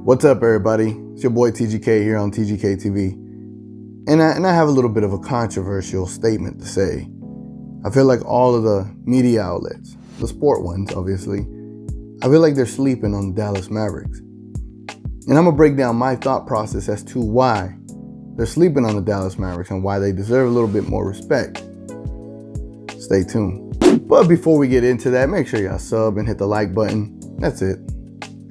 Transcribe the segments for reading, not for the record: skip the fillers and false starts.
What's up, everybody? It's your boy TGK here on TGK TV. And I have a little bit of a controversial statement to say. I feel like all of the media outlets, the sport ones obviously, I feel like they're sleeping on the Dallas Mavericks. And I'm gonna break down my thought process as to why they're sleeping on the Dallas Mavericks and why they deserve a little bit more respect. Stay tuned. But before we get into that, make sure y'all sub and hit the like button. That's it.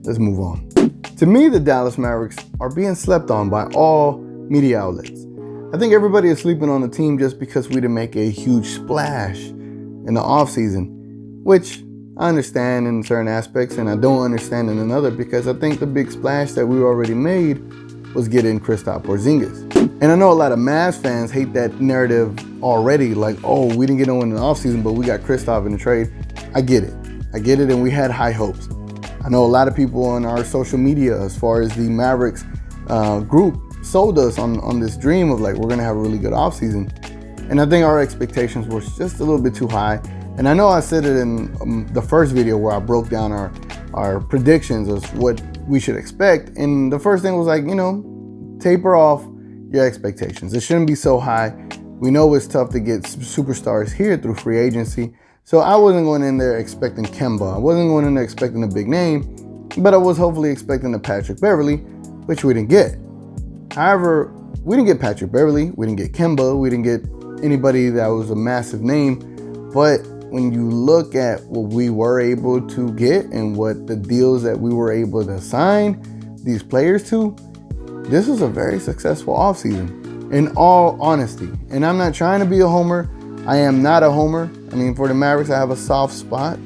Let's move on. To me, the Dallas Mavericks are being slept on by all media outlets. I think everybody is sleeping on the team just because we didn't make a huge splash in the offseason, which I understand in certain aspects and I don't understand in another, because I think the big splash that we already made was getting Kristaps Porzingis. And I know a lot of Mavs fans hate that narrative already, like, oh, we didn't get no one in the offseason, but we got Kristaps in the trade. I get it, and we had high hopes. I know a lot of people on our social media, as far as the Mavericks group, sold us on this dream of like, we're gonna have a really good offseason. And I think our expectations were just a little bit too high. And I know I said it in the first video where I broke down our predictions of what we should expect. And the first thing was like, taper off your expectations. It shouldn't be so high. We know it's tough to get superstars here through free agency. So I wasn't going in there expecting Kemba. I wasn't going in there expecting a big name, but I was hopefully expecting a Patrick Beverley, which we didn't get. However, we didn't get Patrick Beverley. We didn't get Kemba. We didn't get anybody that was a massive name. But when you look at what we were able to get and what the deals that we were able to sign these players to, this was a very successful offseason, in all honesty. And I'm not trying to be a homer. I am not a homer. I mean, for the Mavericks, I have a soft spot.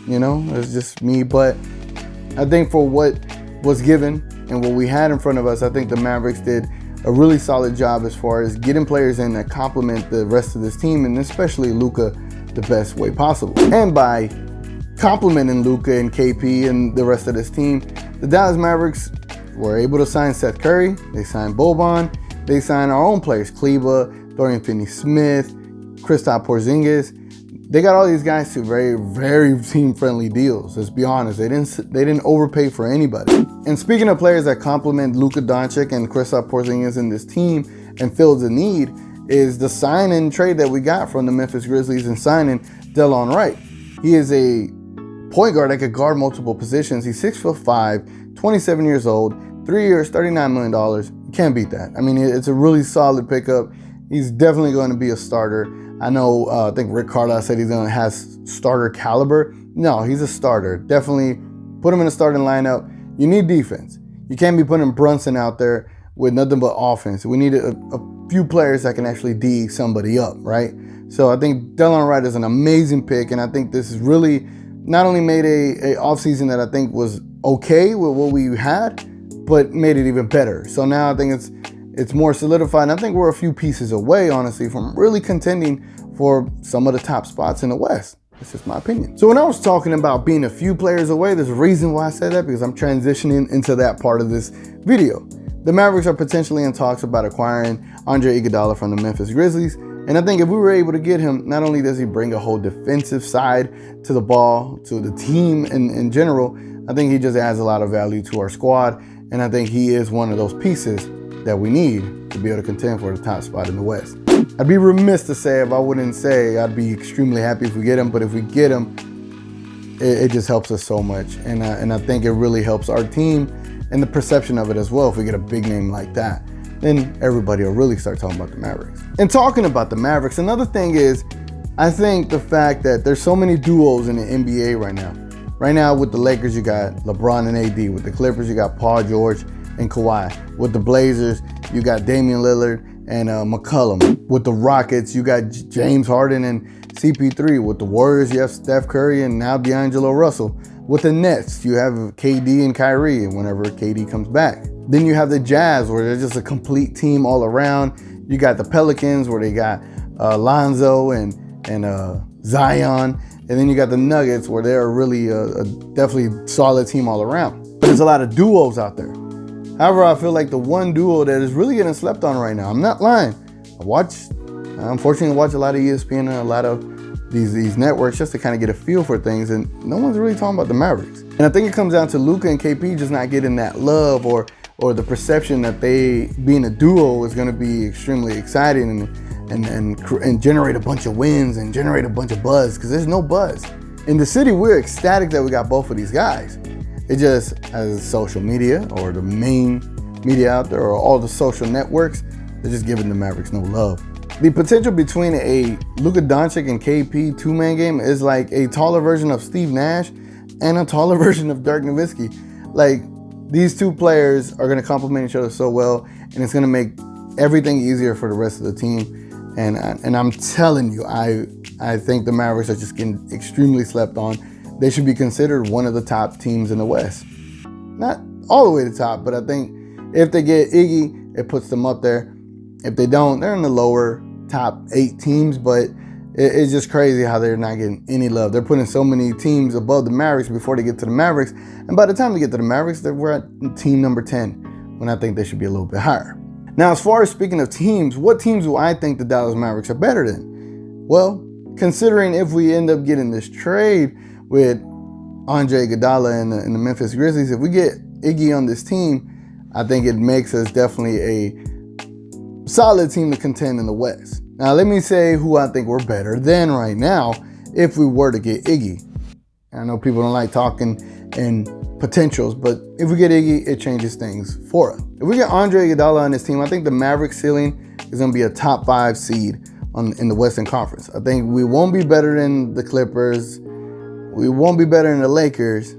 It's just me. But I think for what was given and what we had in front of us, I think the Mavericks did a really solid job as far as getting players in that complement the rest of this team, and especially Luka, the best way possible. And by complimenting Luka and KP and the rest of this team, the Dallas Mavericks were able to sign Seth Curry. They signed Boban. They signed our own players, Kleba, Dorian Finney-Smith, Kristaps Porzingis. They got all these guys to very, very team-friendly deals. Let's be honest, they didn't overpay for anybody. And speaking of players that complement Luka Doncic and Kristaps Porzingis in this team and fills the need, is the sign and trade that we got from the Memphis Grizzlies and signing Delon Wright. He is a point guard that could guard multiple positions. He's 6'5", 27 years old, 3 years, $39 million. You can't beat that. I mean, it's a really solid pickup. He's definitely going to be a starter. I know, I think Rick Carlisle said he's going to have starter caliber. No, he's a starter. Definitely put him in a starting lineup. You need defense. You can't be putting Brunson out there with nothing but offense. We need a few players that can actually D somebody up, right? So I think Delon Wright is an amazing pick, and I think this has really not only made a offseason that I think was okay with what we had, but made it even better. So now I think it's more solidified, and I think we're a few pieces away, honestly, from really contending for some of the top spots in the West. That's just my opinion. So when I was talking about being a few players away, there's a reason why I said that, because I'm transitioning into that part of this video. The Mavericks are potentially in talks about acquiring Andre Iguodala from the Memphis Grizzlies, and I think if we were able to get him, not only does he bring a whole defensive side to the ball, to the team in general, I think he just adds a lot of value to our squad, and I think he is one of those pieces that we need to be able to contend for the top spot in the West. I'd be remiss to say if I wouldn't say I'd be extremely happy if we get him, but if we get him, it just helps us so much. And I think it really helps our team and the perception of it as well. If we get a big name like that, then everybody will really start talking about the Mavericks. And talking about the Mavericks, another thing is, I think the fact that there's so many duos in the NBA right now. Right now with the Lakers, you got LeBron and AD. With the Clippers, you got Paul George and Kawhi. With the Blazers, you got Damian Lillard and McCollum. With the Rockets, you got James Harden and CP3. With the Warriors, you have Steph Curry and now D'Angelo Russell. With the Nets, you have KD and Kyrie whenever KD comes back. Then you have the Jazz, where they're just a complete team all around. You got the Pelicans, where they got Lonzo and Zion. And then you got the Nuggets, where they're really a definitely solid team all around. But there's a lot of duos out there. However, I feel like the one duo that is really getting slept on right now, I'm not lying. I unfortunately watch a lot of ESPN and a lot of these networks just to kind of get a feel for things, and no one's really talking about the Mavericks. And I think it comes down to Luka and KP just not getting that love or the perception that they being a duo is going to be extremely exciting and generate a bunch of wins and generate a bunch of buzz, because there's no buzz. In the city, we're ecstatic that we got both of these guys. It just, as social media or the main media out there or all the social networks, they're just giving the Mavericks no love. The potential between a Luka Doncic and KP two-man game is like a taller version of Steve Nash and a taller version of Dirk Nowitzki. Like, these two players are going to complement each other so well, and it's going to make everything easier for the rest of the team. And I'm telling you, I think the Mavericks are just getting extremely slept on. They should be considered one of the top teams in the West. Not all the way to the top, but I think if they get Iggy, it puts them up there. If they don't, they're in the lower top 8 teams, but it's just crazy how they're not getting any love. They're putting so many teams above the Mavericks before they get to the Mavericks, and by the time they get to the Mavericks, we're at team number 10, when I think they should be a little bit higher. Now, as far as speaking of teams, what teams do I think the Dallas Mavericks are better than? Well, considering if we end up getting this trade with Andre Iguodala and the Memphis Grizzlies, if we get Iggy on this team, I think it makes us definitely a solid team to contend in the West. Now, let me say who I think we're better than right now if we were to get Iggy. I know people don't like talking in potentials, but if we get Iggy, it changes things for us. If we get Andre Iguodala on this team, I think the Mavericks ceiling is going to be a top 5 seed in the Western Conference. I think we won't be better than the Clippers. We won't be better than the Lakers.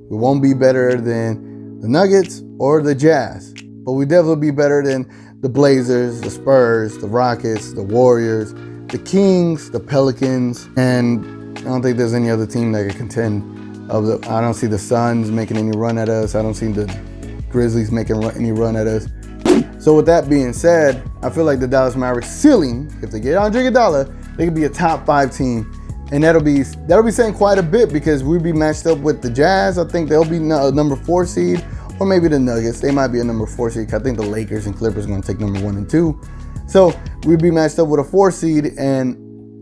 We won't be better than the Nuggets or the Jazz. But we definitely be better than the Blazers, the Spurs, the Rockets, the Warriors, the Kings, the Pelicans, and I don't think there's any other team that can contend. I don't see the Suns making any run at us. I don't see the Grizzlies making any run at us. So with that being said, I feel like the Dallas Mavericks ceiling, if they get Andre Iguodala, they could be a top 5 team. And that'll be saying quite a bit, because we'd be matched up with the Jazz. I think they'll be a number 4 seed, or maybe the Nuggets. They might be a number 4 seed. I think the Lakers and Clippers are going to take number 1 and 2. So we'd be matched up with a 4 seed, and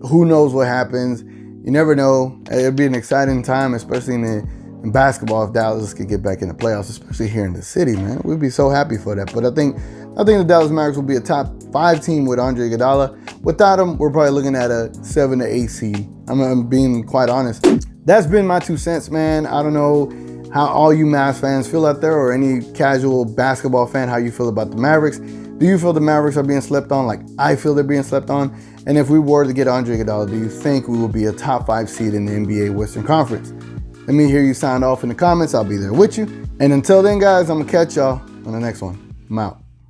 who knows what happens. You never know. It'd be an exciting time, especially in basketball, if Dallas could get back in the playoffs, especially here in the city, man. We'd be so happy for that. But I think the Dallas Mavericks will be a top 5 team with Andre Iguodala. Without him, we're probably looking at a 7 to 8 seed. I'm being quite honest. That's been my 2 cents, man. I don't know how all you Mavs fans feel out there, or any casual basketball fan, how you feel about the Mavericks. Do you feel the Mavericks are being slept on like I feel they're being slept on? And if we were to get Andre Iguodala, do you think we will be a top 5 seed in the NBA Western Conference? Let me hear you sound off in the comments. I'll be there with you. And until then, guys, I'm going to catch y'all on the next one. I'm out.